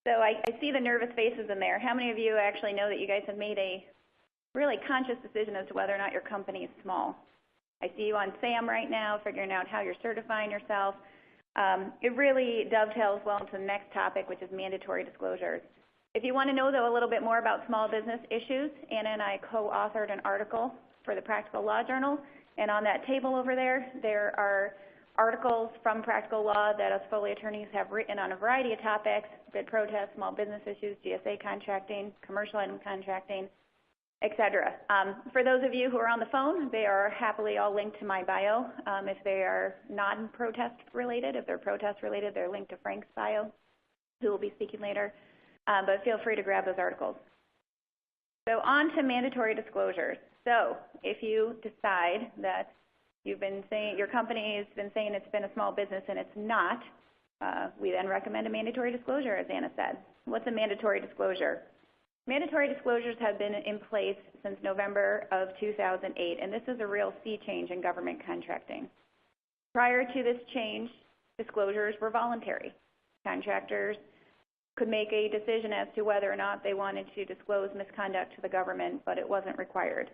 So I see the nervous faces in there. How many of you actually know that you guys have made a really conscious decision as to whether or not your company is small? I see you on SAM right now, figuring out how you're certifying yourself. It really dovetails well into the next topic, which is mandatory disclosures. If you want to know, though, a little bit more about small business issues, Anna and I co-authored an article for the Practical Law Journal, and on that table over there, there are articles from Practical Law that us Foley attorneys have written on a variety of topics: bid protests, small business issues, GSA contracting, commercial item contracting, etc. For those of you who are on the phone, they are happily all linked to my bio. If they are non-protest related, if they're protest related, they're linked to Frank's bio, who will be speaking later. But feel free to grab those articles. So on to mandatory disclosures. So if you decide that you've been saying your company has been saying it's been a small business and it's not, we then recommend a mandatory disclosure, as Anna said. What's a mandatory disclosure? Mandatory disclosures have been in place since November of 2008, and this is a real sea change in government contracting. Prior to this change, disclosures were voluntary. Contractors could make a decision as to whether or not they wanted to disclose misconduct to the government, but it wasn't required.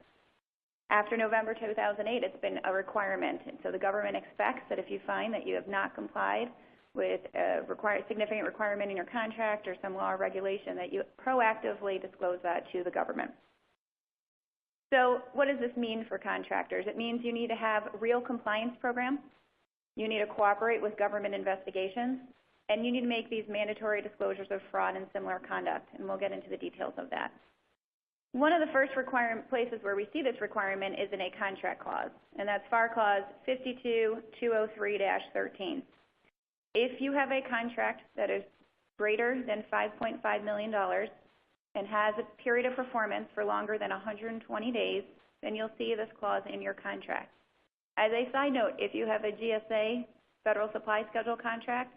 After November 2008, it's been a requirement, and so the government expects that if you find that you have not complied with a significant requirement in your contract or some law or regulation, that you proactively disclose that to the government. So what does this mean for contractors? It means you need to have real compliance programs, you need to cooperate with government investigations, and you need to make these mandatory disclosures of fraud and similar conduct, and we'll get into the details of that. One of the first places where we see this requirement is in a contract clause, and that's FAR Clause 52203-13. If you have a contract that is greater than $5.5 million and has a period of performance for longer than 120 days, then you'll see this clause in your contract. As a side note, if you have a GSA Federal Supply Schedule contract,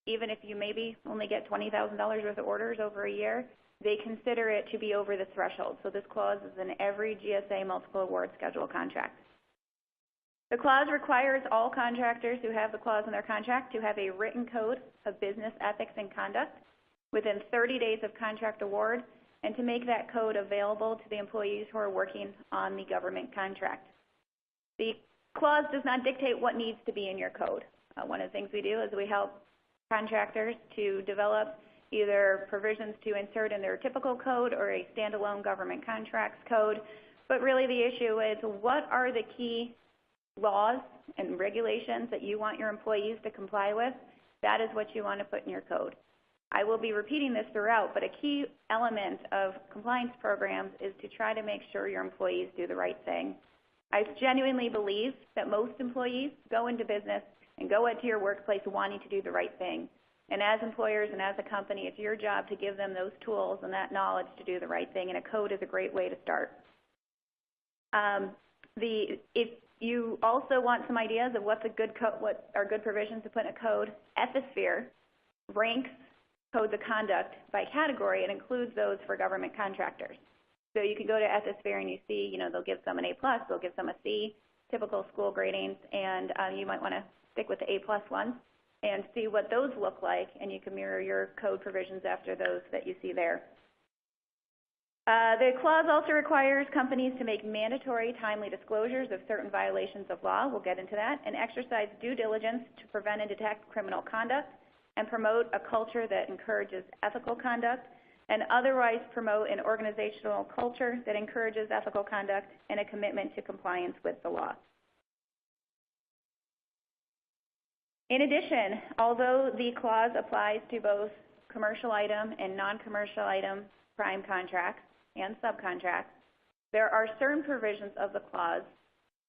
even if you maybe only get $20,000 worth of orders over a year, they consider it to be over the threshold. So this clause is in every GSA multiple award schedule contract. The clause requires all contractors who have the clause in their contract to have a written code of business ethics and conduct within 30 days of contract award, and to make that code available to the employees who are working on the government contract. The clause does not dictate what needs to be in your code. One of the things we do is we help contractors to develop either provisions to insert in their typical code or a standalone government contracts code. But really the issue is, what are the key laws and regulations that you want your employees to comply with? That is what you want to put in your code. I will be repeating this throughout, but a key element of compliance programs is to try to make sure your employees do the right thing. I genuinely believe that most employees go into business and go into your workplace wanting to do the right thing. And as employers and as a company, it's your job to give them those tools and that knowledge to do the right thing, and a code is a great way to start. If you also want some ideas of what are good provisions to put in a code, Ethisphere ranks codes of conduct by category and includes those for government contractors. So you can go to Ethisphere and you see, they'll give some an A+, they'll give some a C, typical school gradings, and you might want to stick with the A+ ones and see what those look like, and you can mirror your code provisions after those that you see there. The clause also requires companies to make mandatory timely disclosures of certain violations of law, we'll get into that, and exercise due diligence to prevent and detect criminal conduct, and promote a culture that encourages ethical conduct, and otherwise promote an organizational culture that encourages ethical conduct and a commitment to compliance with the law. In addition, although the clause applies to both commercial item and non-commercial item prime contracts and subcontracts, there are certain provisions of the clause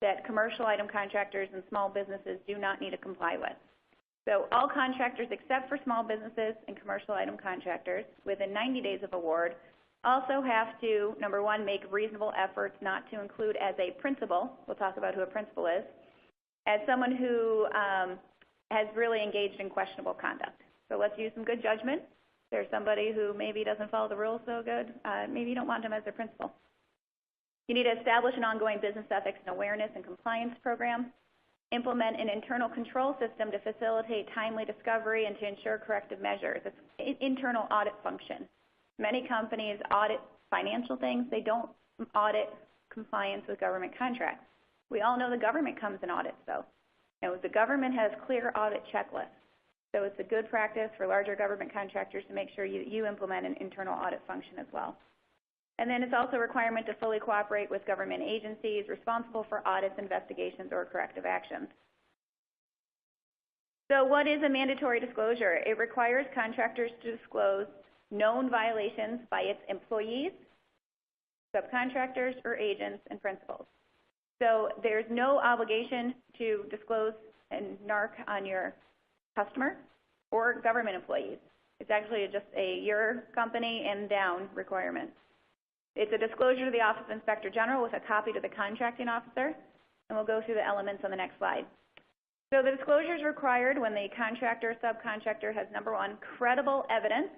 that commercial item contractors and small businesses do not need to comply with. So all contractors except for small businesses and commercial item contractors within 90 days of award also have to, number one, make reasonable efforts not to include as a principal, we'll talk about who a principal is, as someone who has really engaged in questionable conduct. So let's use some good judgment. There's somebody who maybe doesn't follow the rules so good. Maybe you don't want them as their principal. You need to establish an ongoing business ethics and awareness and compliance program. implement an internal control system to facilitate timely discovery and to ensure corrective measures. It's an internal audit function. Many companies audit financial things. They don't audit compliance with government contracts. We all know the government comes and audits, though. And the government has clear audit checklists. So it's a good practice for larger government contractors to make sure you implement an internal audit function as well. And then it's also a requirement to fully cooperate with government agencies responsible for audits, investigations, or corrective actions. So what is a mandatory disclosure? It requires contractors to disclose known violations by its employees, subcontractors, or agents and principals. So there's no obligation to disclose and NARC on your customer or government employees. It's actually just a your company and down requirement. It's a disclosure to the Office of Inspector General with a copy to the contracting officer, and we'll go through the elements on the next slide. So the disclosure is required when the contractor or subcontractor has, number one, credible evidence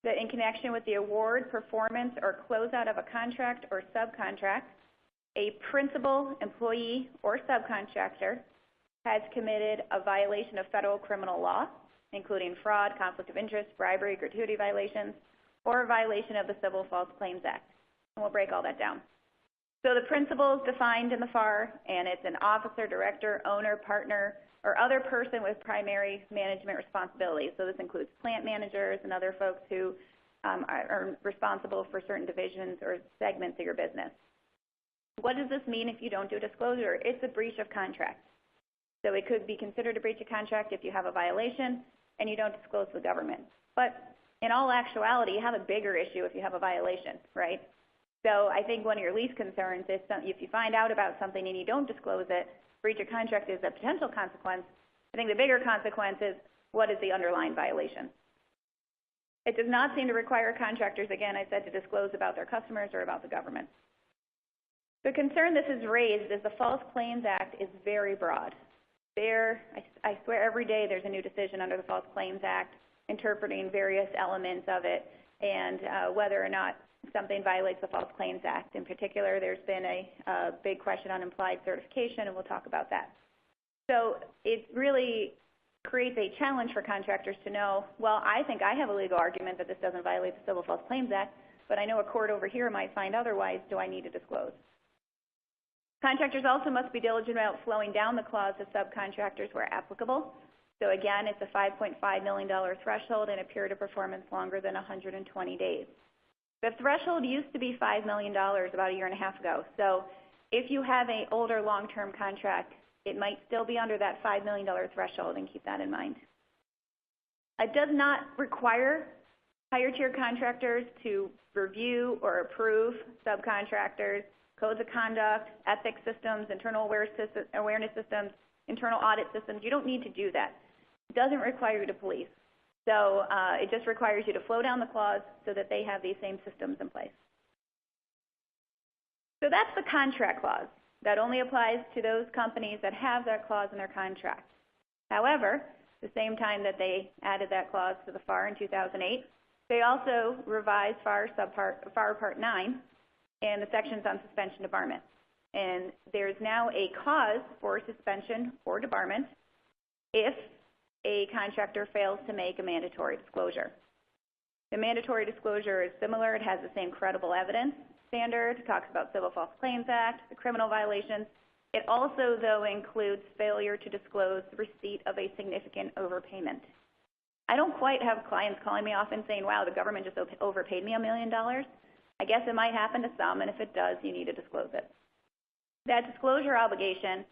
that in connection with the award, performance, or closeout of a contract or subcontract, a principal, employee, or subcontractor has committed a violation of federal criminal law, including fraud, conflict of interest, bribery, gratuity violations, or a violation of the Civil False Claims Act. And we'll break all that down. So the principal is defined in the FAR, and it's an officer, director, owner, partner, or other person with primary management responsibilities. So this includes plant managers and other folks who are responsible for certain divisions or segments of your business. What does this mean if you don't do a disclosure? It's a breach of contract. So it could be considered a breach of contract if you have a violation and you don't disclose to the government. But in all actuality, you have a bigger issue if you have a violation, right? So I think one of your least concerns is if you find out about something and you don't disclose it, breach of contract is a potential consequence. I think the bigger consequence is what is the underlying violation. It does not seem to require contractors, again, I said, to disclose about their customers or about the government. The concern this has raised is the False Claims Act is very broad. I swear every day there's a new decision under the False Claims Act interpreting various elements of it and whether or not something violates the False Claims Act. In particular, there's been a big question on implied certification, and we'll talk about that. So it really creates a challenge for contractors to know, well, I think I have a legal argument that this doesn't violate the Civil False Claims Act, but I know a court over here might find otherwise. Do I need to disclose? Contractors also must be diligent about slowing down the clause to subcontractors where applicable. So again, it's a $5.5 million threshold and a period of performance longer than 120 days. The threshold used to be $5 million about a year and a half ago. So if you have an older long-term contract, it might still be under that $5 million threshold, and keep that in mind. It does not require higher tier contractors to review or approve subcontractors, codes of conduct, ethics systems, internal awareness systems, internal audit systems. You don't need to do that. It doesn't require you to police. So it just requires you to flow down the clause so that they have these same systems in place. So that's the contract clause. That only applies to those companies that have that clause in their contract. However, at the same time that they added that clause to the FAR in 2008, they also revised FAR Part 9 and the sections on suspension debarment. And there's now a cause for suspension or debarment if a contractor fails to make a mandatory disclosure. The mandatory disclosure is similar. It has the same credible evidence standard. It talks about Civil False Claims Act, the criminal violations. It also, though, includes failure to disclose the receipt of a significant overpayment. I don't quite have clients calling me often saying, wow, the government just overpaid me $1 million. I guess it might happen to some, and if it does, you need to disclose it. That disclosure obligation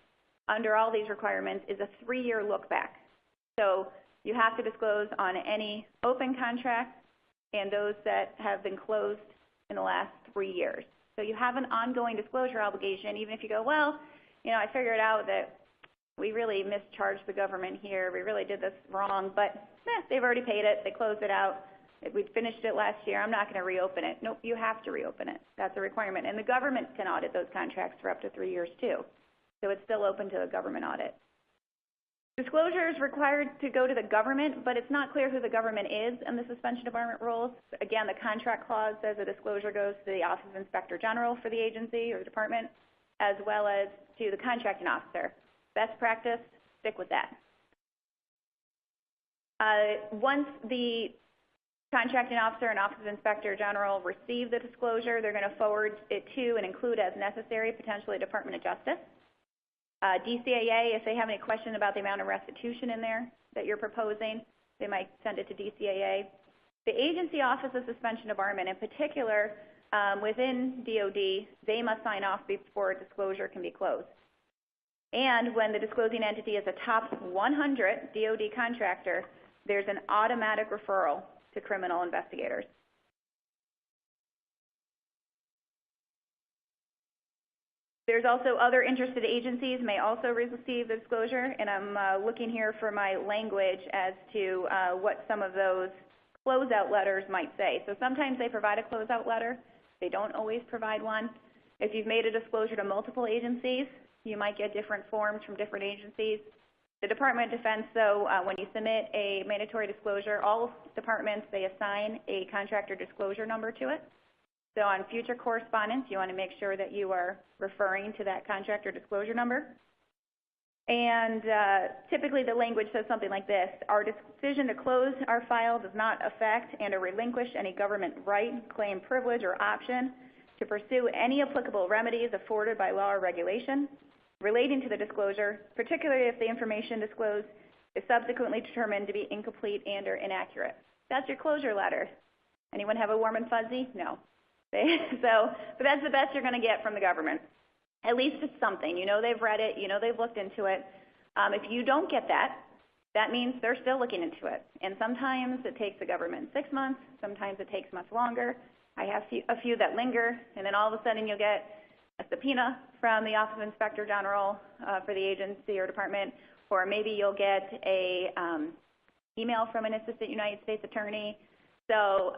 under all these requirements is a 3-year look back. So you have to disclose on any open contract and those that have been closed in the last 3 years. So you have an ongoing disclosure obligation, even if you go, well, you know, I figured out that we really mischarged the government here. We really did this wrong, but they've already paid it. They closed it out. We finished it last year. I'm not going to reopen it. Nope, you have to reopen it. That's a requirement. And the government can audit those contracts for up to 3 years, too. So it's still open to a government audit. Disclosure is required to go to the government, but it's not clear who the government is in the suspension debarment rules. Again, the contract clause says the disclosure goes to the Office of Inspector General for the agency or department, as well as to the contracting officer. best practice, stick with that. Once the contracting officer and Office of Inspector General receive the disclosure, they're going to forward it to and include as necessary, potentially Department of Justice. DCAA, if they have any question about the amount of restitution in there that you're proposing, they might send it to DCAA. The Agency Office of Suspension Debarment, in particular, within DOD, they must sign off before disclosure can be closed. And when the disclosing entity is a top 100 DOD contractor, there's an automatic referral to criminal investigators. There's also other interested agencies may also receive the disclosure, and I'm looking here for my language as to what some of those closeout letters might say. So sometimes they provide a closeout letter. They don't always provide one. If you've made a disclosure to multiple agencies, you might get different forms from different agencies. The Department of Defense, though, when you submit a mandatory disclosure, all departments, they assign a contractor disclosure number to it. So on future correspondence, you want to make sure that you are referring to that contractor disclosure number. And typically the language says something like this: our decision to close our file does not affect and or relinquish any government right, claim, privilege, or option to pursue any applicable remedies afforded by law or regulation relating to the disclosure, particularly if the information disclosed is subsequently determined to be incomplete and or inaccurate. That's your closure letter. Anyone have a warm and fuzzy? No. But that's the best you're going to get from the government. At least it's something. You know they've read it. You know they've looked into it. If you don't get that, that means they're still looking into it. And sometimes it takes the government 6 months. Sometimes it takes much longer. I have a few that linger, and then all of a sudden you'll get a subpoena from the Office of Inspector General for the agency or department, or maybe you'll get a email from an assistant United States attorney. So,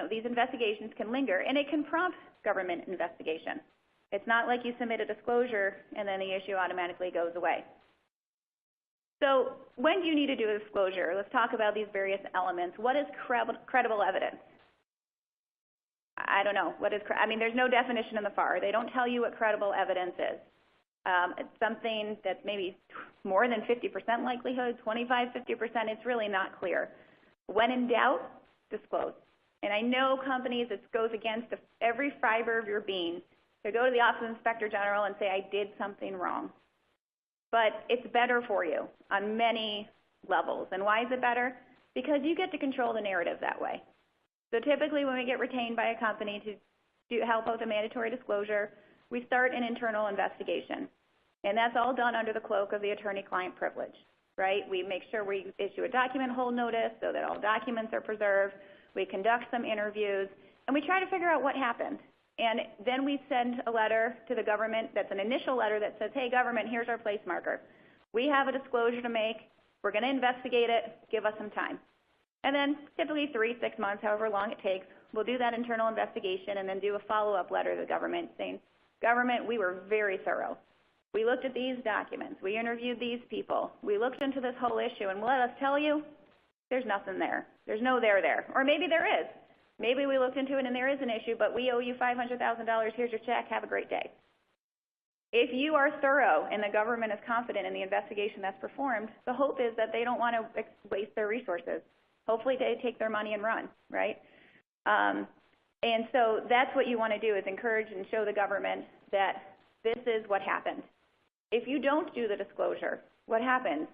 these investigations can linger, and it can prompt government investigation. It's not like you submit a disclosure and then the issue automatically goes away. So when do you need to do a disclosure? Let's talk about these various elements. What is credible evidence? I don't know. There's no definition in the FAR. They don't tell you what credible evidence is. It's something that's maybe more than 50% likelihood, 25, 50%. It's really not clear. When in doubt, disclose. And I know companies, it goes against every fiber of your being to go to the Office of Inspector General and say, I did something wrong. But it's better for you on many levels. And why is it better? Because you get to control the narrative that way. So typically when we get retained by a company to help out the mandatory disclosure, we start an internal investigation. And that's all done under the cloak of the attorney-client privilege, right? We make sure we issue a document hold notice so that all documents are preserved. We conduct some interviews, and we try to figure out what happened. And then we send a letter to the government that's an initial letter that says, hey, government, here's our place marker. We have a disclosure to make. We're going to investigate it. Give us some time. And then typically 3, 6 months, however long it takes, we'll do that internal investigation and then do a follow-up letter to the government saying, government, we were very thorough. We looked at these documents. We interviewed these people. We looked into this whole issue, and let us tell you, there's nothing there. There's no there. Or maybe there is. Maybe we looked into it and there is an issue, but we owe you $500,000. Here's your check. Have a great day. If you are thorough and the government is confident in the investigation that's performed, the hope is that they don't want to waste their resources. Hopefully they take their money and run, right? And so that's what you want to do, is encourage and show the government that this is what happened. If you don't do the disclosure, what happens?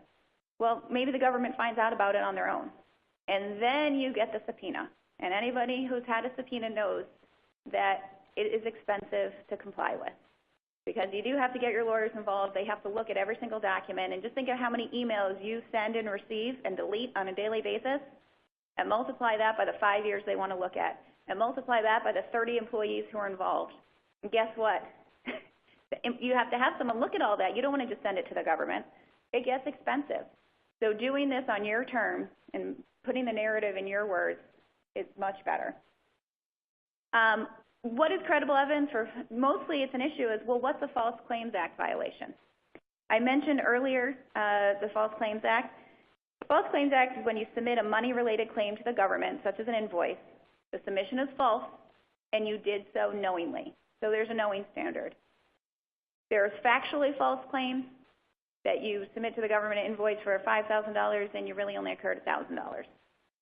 Well, maybe the government finds out about it on their own. And then you get the subpoena. And anybody who's had a subpoena knows that it is expensive to comply with, because you do have to get your lawyers involved. They have to look at every single document. And just think of how many emails you send and receive and delete on a daily basis, and multiply that by the 5 years they want to look at, and multiply that by the 30 employees who are involved. And guess what? You have to have someone look at all that. You don't want to just send it to the government. It gets expensive. So doing this on your terms and putting the narrative in your words is much better. What is credible evidence? Mostly it's an issue is, well, what's a False Claims Act violation? I mentioned earlier the False Claims Act. The False Claims Act is when you submit a money-related claim to the government, such as an invoice. The submission is false, and you did so knowingly. So there's a knowing standard. There's factually false claims, that you submit to the government an invoice for $5,000 and you really only incurred $1,000.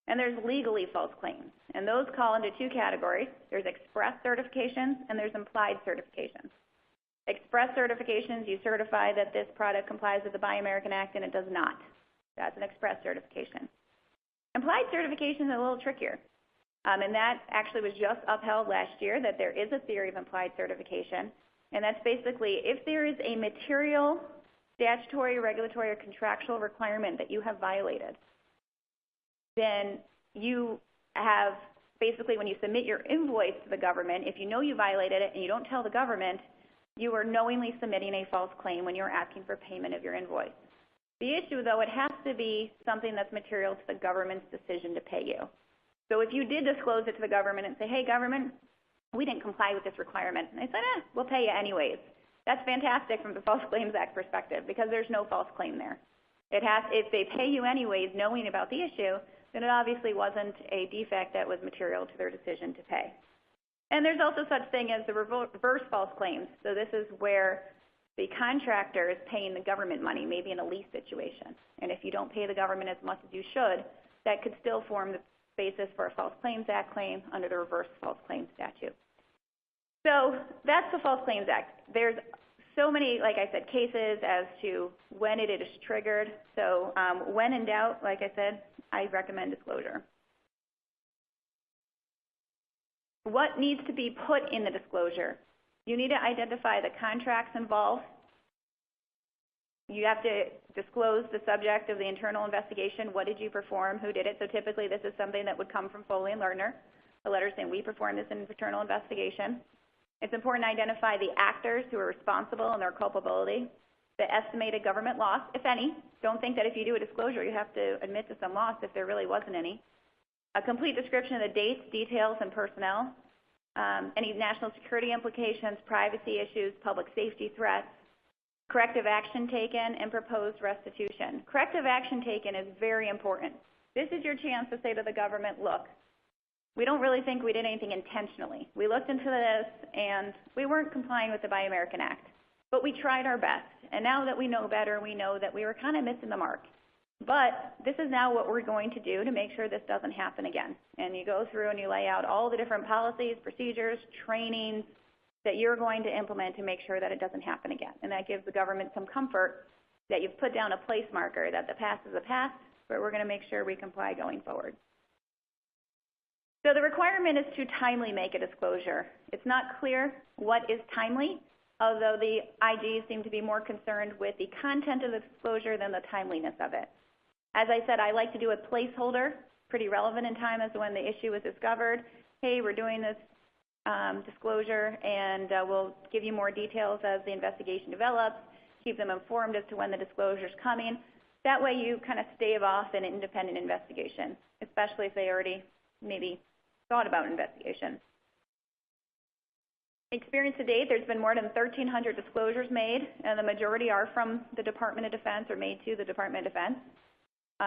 And there's legally false claims. And those fall into two categories. There's express certifications and there's implied certifications. Express certifications, you certify that this product complies with the Buy American Act and it does not. That's an express certification. Implied certification is a little trickier. And that actually was just upheld last year, that there is a theory of implied certification. And that's basically if there is a material, statutory, regulatory, or contractual requirement that you have violated, then you have basically when you submit your invoice to the government, if you know you violated it and you don't tell the government, you are knowingly submitting a false claim when you're asking for payment of your invoice. The issue, though, it has to be something that's material to the government's decision to pay you. So if you did disclose it to the government and say, hey, government, we didn't comply with this requirement, and they said, we'll pay you anyways. That's fantastic from the False Claims Act perspective because there's no false claim there. If they pay you anyways knowing about the issue, then it obviously wasn't a defect that was material to their decision to pay. And there's also such thing as the reverse false claims. So this is where the contractor is paying the government money, maybe in a lease situation. And if you don't pay the government as much as you should, that could still form the basis for a False Claims Act claim under the reverse false claims statute. So that's the False Claims Act. There's so many, like I said, cases as to when it is triggered. So when in doubt, like I said, I recommend disclosure. What needs to be put in the disclosure? You need to identify the contracts involved. You have to disclose the subject of the internal investigation. What did you perform? Who did it? So typically this is something that would come from Foley and Lerner, a letter saying we performed this internal investigation. It's important to identify the actors who are responsible and their culpability, the estimated government loss, if any. Don't think that if you do a disclosure you have to admit to some loss if there really wasn't any. A complete description of the dates, details, and personnel, any national security implications, privacy issues, public safety threats, corrective action taken, and proposed restitution. Corrective action taken is very important. This is your chance to say to the government, look, we don't really think we did anything intentionally. We looked into this and we weren't complying with the Buy American Act, but we tried our best. And now that we know better, we know that we were kind of missing the mark. But this is now what we're going to do to make sure this doesn't happen again. And you go through and you lay out all the different policies, procedures, trainings that you're going to implement to make sure that it doesn't happen again. And that gives the government some comfort that you've put down a place marker, that the past is the past, but we're going to make sure we comply going forward. So the requirement is to timely make a disclosure. It's not clear what is timely, although the IGs seem to be more concerned with the content of the disclosure than the timeliness of it. As I said, I like to do a placeholder, pretty relevant in time as to when the issue was discovered. Hey, we're doing this disclosure, and we'll give you more details as the investigation develops, keep them informed as to when the disclosure is coming. That way you kind of stave off an independent investigation, especially if they already maybe thought about an investigation. Experience to date, there's been more than 1,300 disclosures made, and the majority are from the Department of Defense or made to the Department of Defense.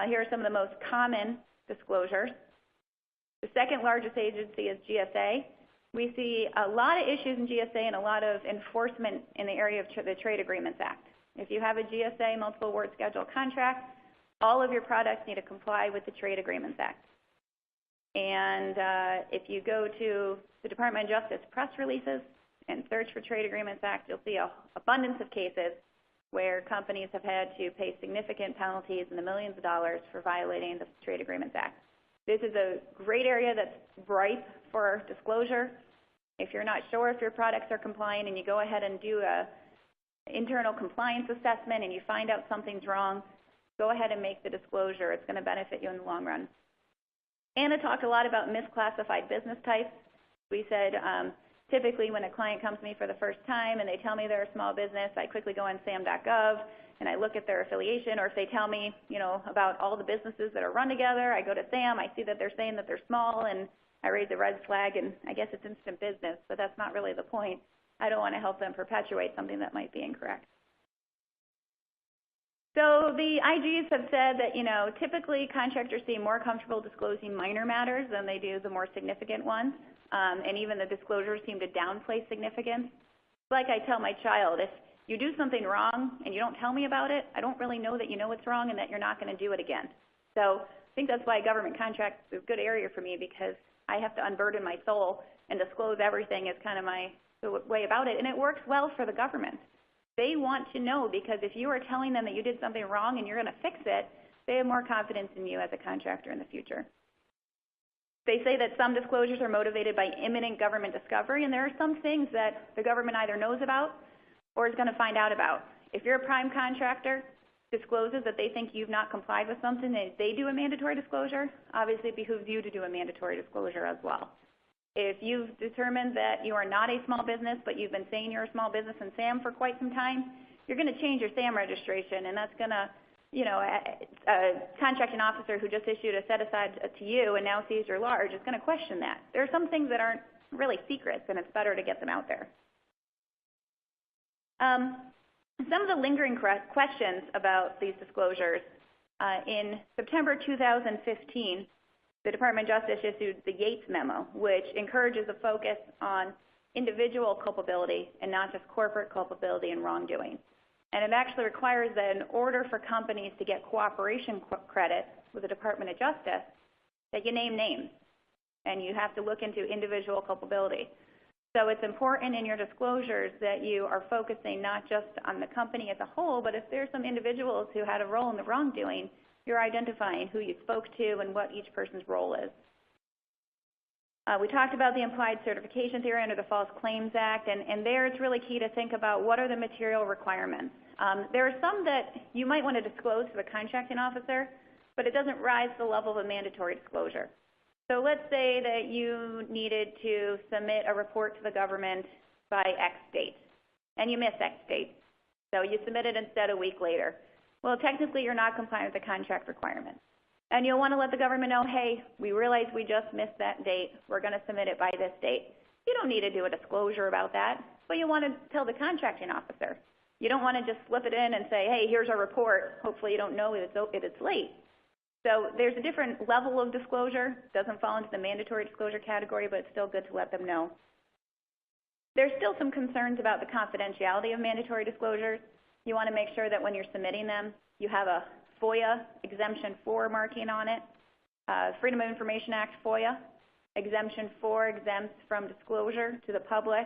Here are some of the most common disclosures. The second largest agency is GSA. We see a lot of issues in GSA and a lot of enforcement in the area of the Trade Agreements Act. If you have a GSA multiple award schedule contract, all of your products need to comply with the Trade Agreements Act. And if you go to the Department of Justice press releases and search for Trade Agreements Act, you'll see an abundance of cases where companies have had to pay significant penalties in the millions of dollars for violating the Trade Agreements Act. This is a great area that's ripe for disclosure. If you're not sure if your products are compliant and you go ahead and do an internal compliance assessment and you find out something's wrong, go ahead and make the disclosure. It's going to benefit you in the long run. Anna talked a lot about misclassified business types. We said typically when a client comes to me for the first time and they tell me they're a small business, I quickly go on SAM.gov and I look at their affiliation, or if they tell me, about all the businesses that are run together, I go to SAM, I see that they're saying that they're small, and I raise a red flag, and I guess it's instant business, but that's not really the point. I don't want to help them perpetuate something that might be incorrect. So the IGs have said that, typically contractors seem more comfortable disclosing minor matters than they do the more significant ones, and even the disclosures seem to downplay significance. Like I tell my child, you do something wrong and you don't tell me about it, I don't really know that you know it's wrong and that you're not going to do it again. So I think that's why government contracts is a good area for me, because I have to unburden my soul and disclose everything is kind of my way about it. And it works well for the government. They want to know, because if you are telling them that you did something wrong and you're going to fix it, they have more confidence in you as a contractor in the future. They say that some disclosures are motivated by imminent government discovery, and there are some things that the government either knows about or is going to find out about. If your prime contractor discloses that they think you've not complied with something and they do a mandatory disclosure, obviously it behooves you to do a mandatory disclosure as well. If you've determined that you are not a small business, but you've been saying you're a small business in SAM for quite some time, you're going to change your SAM registration, and that's going to, a contracting officer who just issued a set-aside to you and now sees you're large is going to question that. There are some things that aren't really secrets, and it's better to get them out there. Some of the lingering questions about these disclosures. In September 2015, the Department of Justice issued the Yates Memo, which encourages a focus on individual culpability and not just corporate culpability and wrongdoing. And it actually requires that in order for companies to get cooperation credit with the Department of Justice, that you name names, and you have to look into individual culpability. So it's important in your disclosures that you are focusing not just on the company as a whole, but if there's some individuals who had a role in the wrongdoing, you're identifying who you spoke to and what each person's role is. We talked about the implied certification theory under the False Claims Act, and there it's really key to think about what are the material requirements. There are some that you might want to disclose to the contracting officer, but it doesn't rise to the level of a mandatory disclosure. So let's say that you needed to submit a report to the government by X date, and you missed X date. So you submit it instead a week later. Well, technically you're not compliant with the contract requirements. And you'll want to let the government know, hey, we realize we just missed that date. We're going to submit it by this date. You don't need to do a disclosure about that, but you want to tell the contracting officer. You don't want to just slip it in and say, hey, here's our report. Hopefully you don't know it's late. So there's a different level of disclosure. It doesn't fall into the mandatory disclosure category, but it's still good to let them know. There's still some concerns about the confidentiality of mandatory disclosures. You want to make sure that when you're submitting them, you have a FOIA Exemption 4 marking on it. Freedom of Information Act FOIA. Exemption 4 exempts from disclosure to the public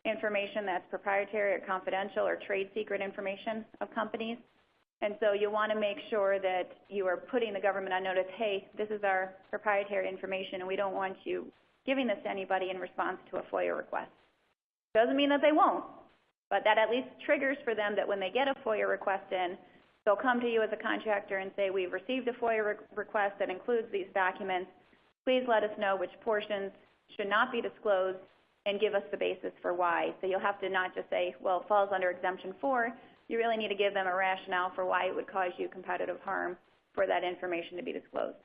information that's proprietary or confidential or trade secret information of companies. And so you want to make sure that you are putting the government on notice, hey, this is our proprietary information and we don't want you giving this to anybody in response to a FOIA request. Doesn't mean that they won't, but that at least triggers for them that when they get a FOIA request in, they'll come to you as a contractor and say, we've received a FOIA request that includes these documents. Please let us know which portions should not be disclosed and give us the basis for why. So you'll have to not just say, well, it falls under Exemption 4. You really need to give them a rationale for why it would cause you competitive harm for that information to be disclosed.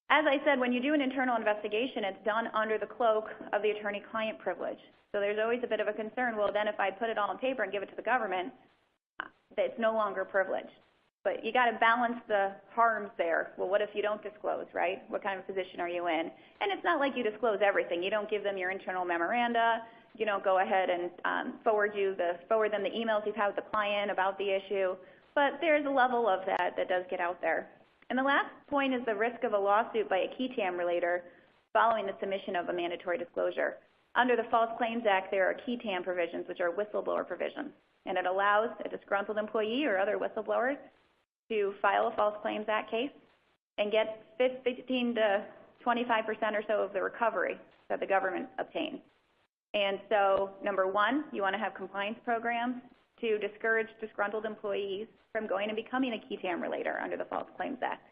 As I said, when you do an internal investigation, it's done under the cloak of the attorney-client privilege. So there's always a bit of a concern, well, then if I put it all on paper and give it to the government, it's no longer privileged. But you got to balance the harms there. Well, what if you don't disclose, right? What kind of position are you in? And it's not like you disclose everything. You don't give them your internal memoranda. You don't go ahead and forward them the emails you've had with the client about the issue. But there's a level of that does get out there. And the last point is the risk of a lawsuit by a key TAM relator following the submission of a mandatory disclosure. Under the False Claims Act, there are key TAM provisions, which are whistleblower provisions. And it allows a disgruntled employee or other whistleblowers to file a False Claims Act case and get 15 to 25% or so of the recovery that the government obtains. And so, number one, you want to have compliance programs to discourage disgruntled employees from going and becoming a key TAM relator under the False Claims Act.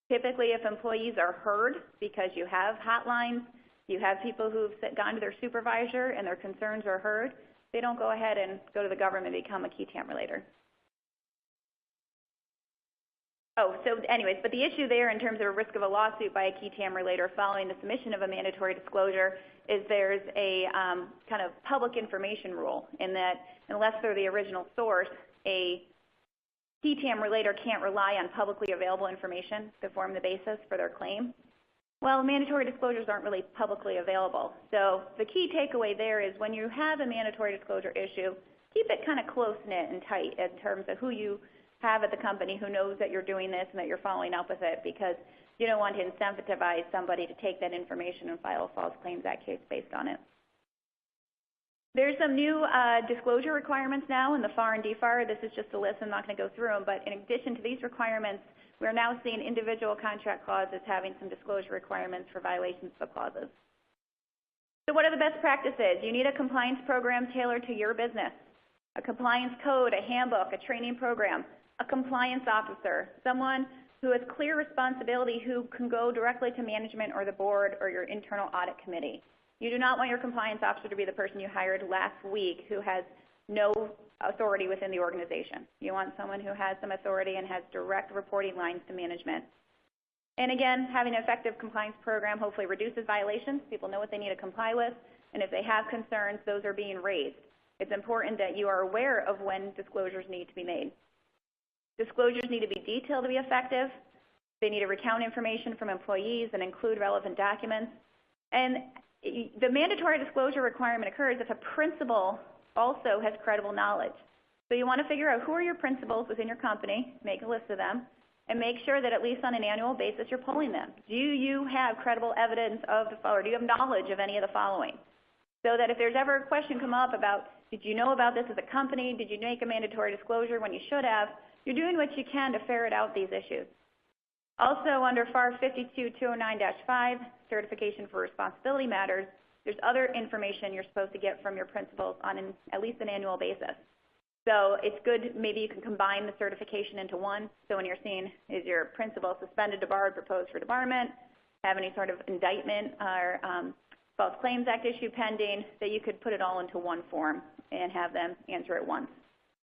Typically, if employees are heard because you have hotlines, you have people who've gone to their supervisor and their concerns are heard, they don't go ahead and go to the government and become a key TAM relator. Oh, so anyways, but the issue there in terms of a risk of a lawsuit by a key TAM relator following the submission of a mandatory disclosure is there's a kind of public information rule in that unless they're the original source, a key TAM relator can't rely on publicly available information to form the basis for their claim. Well, mandatory disclosures aren't really publicly available. So the key takeaway there is when you have a mandatory disclosure issue, keep it kind of close-knit and tight in terms of who you have at the company who knows that you're doing this and that you're following up with it, because you don't want to incentivize somebody to take that information and file a False Claims Act case based on it. There's some new disclosure requirements now in the FAR and DFAR. This is just a list. I'm not going to go through them, but in addition to these requirements, we're now seeing individual contract clauses having some disclosure requirements for violations of the clauses. So what are the best practices? You need a compliance program tailored to your business, a compliance code, a handbook, a training program, a compliance officer, someone who has clear responsibility who can go directly to management or the board or your internal audit committee. You do not want your compliance officer to be the person you hired last week who has no authority within the organization. You want someone who has some authority and has direct reporting lines to management. And again, having an effective compliance program hopefully reduces violations. People know what they need to comply with, and if they have concerns, those are being raised. It's important that you are aware of when disclosures need to be made. Disclosures need to be detailed to be effective. They need to recount information from employees and include relevant documents. And the mandatory disclosure requirement occurs if a principal also has credible knowledge. So you want to figure out who are your principals within your company, make a list of them, and make sure that at least on an annual basis you're polling them. Do you have credible evidence of the following, or do you have knowledge of any of the following? So that if there's ever a question come up about, did you know about this as a company, did you make a mandatory disclosure when you should have, you're doing what you can to ferret out these issues. Also, under FAR 52209-5, Certification for Responsibility Matters, there's other information you're supposed to get from your principals on at least an annual basis. So it's good, maybe you can combine the certification into one. So when you're seeing, is your principal suspended, debarred, proposed for debarment, have any sort of indictment or False Claims Act issue pending, that you could put it all into one form and have them answer it once.